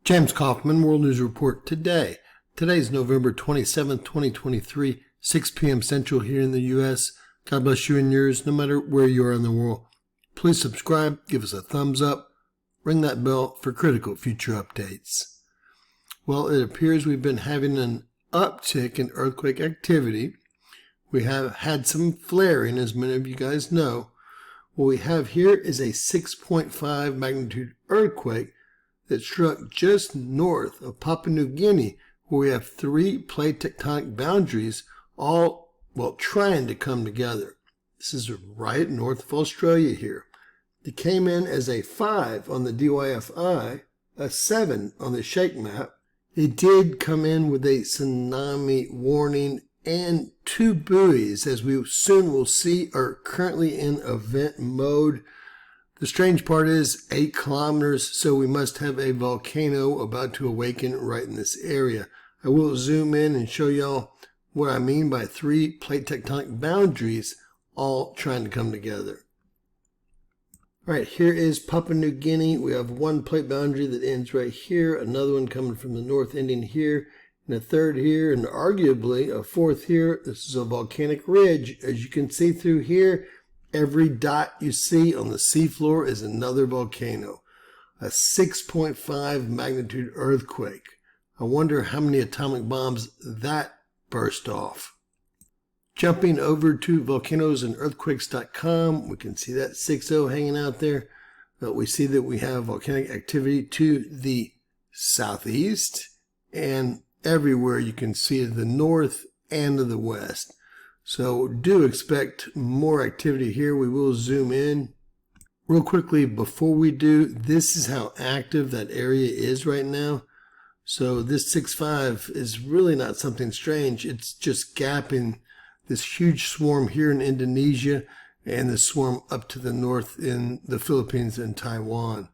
James Kaufman, World News Report today. Today is November 27th, 2023, 6 p.m. Central here in the U.S. God bless you and yours, no matter where you are in the world. Please subscribe, give us a thumbs up, ring that bell for critical future updates. Well, it appears we've been having an uptick in earthquake activity. We have had some flaring, as many of you guys know. What we have here is a 6.5 magnitude earthquake that struck just north of Papua New Guinea, where we have three plate tectonic boundaries all, trying to come together. This is right north of Australia here. It came in as a 5 on the DYFI, a 7 on the shake map. It did come in with a tsunami warning, and two buoys, as we soon will see, are currently in event mode. The strange part is 8 kilometers, so we must have a volcano about to awaken right in this area. I will zoom in and show y'all what I mean by three plate tectonic boundaries all trying to come together. All right, here is Papua New Guinea. We have one plate boundary that ends right here, another one coming from the north ending here, and a third here, and arguably a fourth here. This is a volcanic ridge. As you can see through here, every dot you see on the seafloor is another volcano. A 6.5 magnitude earthquake. I wonder how many atomic bombs that burst off. Jumping over to volcanosandearthquakes.com, we can see that 6.0 hanging out there. We see that we have volcanic activity to the southeast, and everywhere you can see to the north and to the west. So do expect more activity here. We will zoom in. Real quickly before we do, this is how active that area is right now. So this 6.5 is really not something strange. It's just gapping this huge swarm here in Indonesia and the swarm up to the north in the Philippines and Taiwan.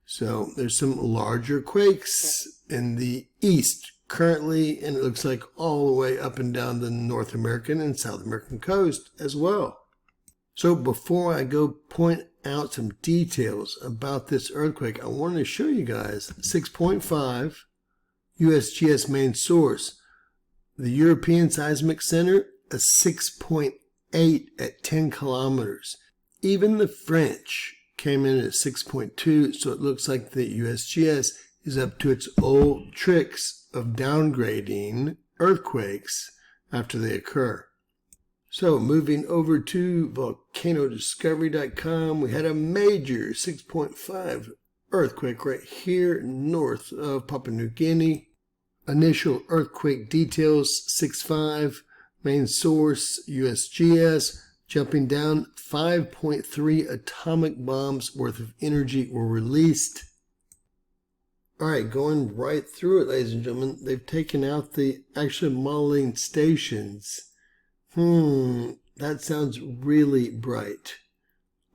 So there's some larger quakes in the east currently, and it looks like all the way up and down the North American and South American coast as well. So before I go point out some details about this earthquake, I wanted to show you guys 6.5 USGS main source. The European Seismic Center, a 6.8 at 10 kilometers. Even the French came in at 6.2, so it looks like the USGS is up to its old tricks of downgrading earthquakes after they occur. So moving over to volcanodiscovery.com, we had a major 6.5 earthquake right here north of Papua New Guinea. Initial earthquake details 6.5, main source USGS, jumping down 5.3 atomic bombs worth of energy were released. All right, going right through it, ladies and gentlemen, they've taken out the actual modeling stations. That sounds really bright.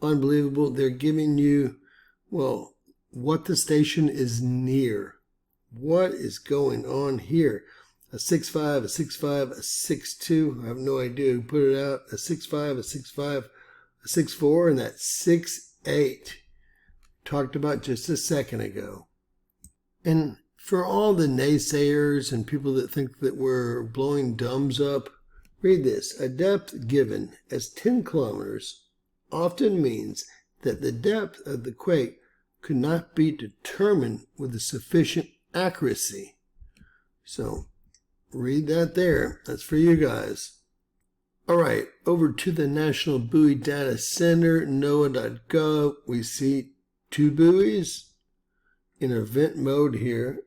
Unbelievable. They're giving you, what the station is near. What is going on here? A 6.5, a 6.5, a 6.2. I have no idea who put it out. A 6.5, a 6.5, a 6.4, and that 6.8. Talked about just a second ago. And for all the naysayers and people that think that we're blowing dumbs up, read this. A depth given as 10 kilometers often means that the depth of the quake could not be determined with a sufficient accuracy. So read that there. That's for you guys. All right, over to the National Buoy Data Center, NOAA.gov. We see two buoys in event mode here,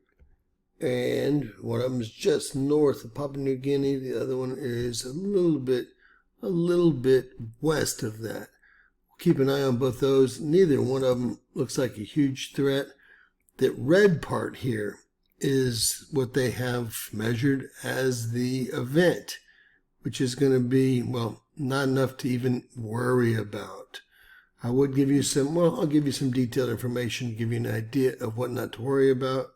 and one of them is just north of Papua New Guinea. The other one is a little bit west of that. Keep an eye on both those. Neither one of them looks like a huge threat. That red part here is what they have measured as the event, which is going to be, not enough to even worry about. I would give you I'll give you some detailed information to give you an idea of what not to worry about.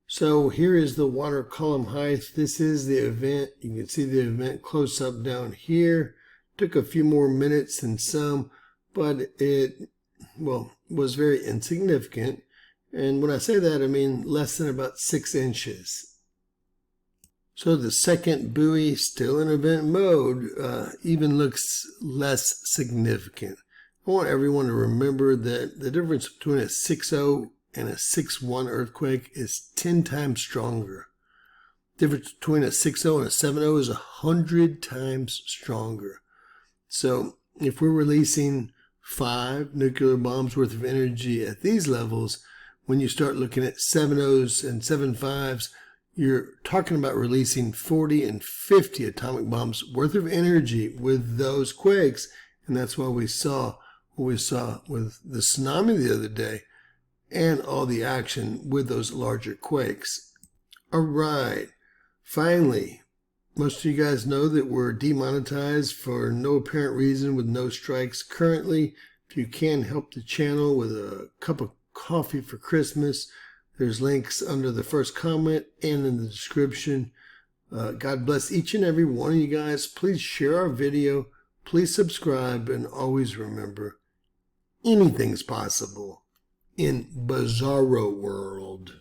So here is the water column height. This is the event. You can see the event close up down here. Took a few more minutes than some, but it, was very insignificant. And when I say that, I mean less than about 6 inches. So the second buoy, still in event mode, even looks less significant. I want everyone to remember that the difference between a 6.0 and a 6.1 earthquake is 10 times stronger. The difference between a 6.0 and a 7.0 is 100 times stronger. So if we're releasing 5 nuclear bombs worth of energy at these levels, when you start looking at 7.0s and 7.5s, you're talking about releasing 40 and 50 atomic bombs worth of energy with those quakes. And that's why we saw what we saw with the tsunami the other day and all the action with those larger quakes. All right. Finally, most of you guys know that we're demonetized for no apparent reason with no strikes currently. If you can help the channel with a cup of coffee for Christmas, there's links under the first comment and in the description. God bless each and every one of you guys. Please share our video. Please subscribe, and always remember, anything's possible in Bizarro World.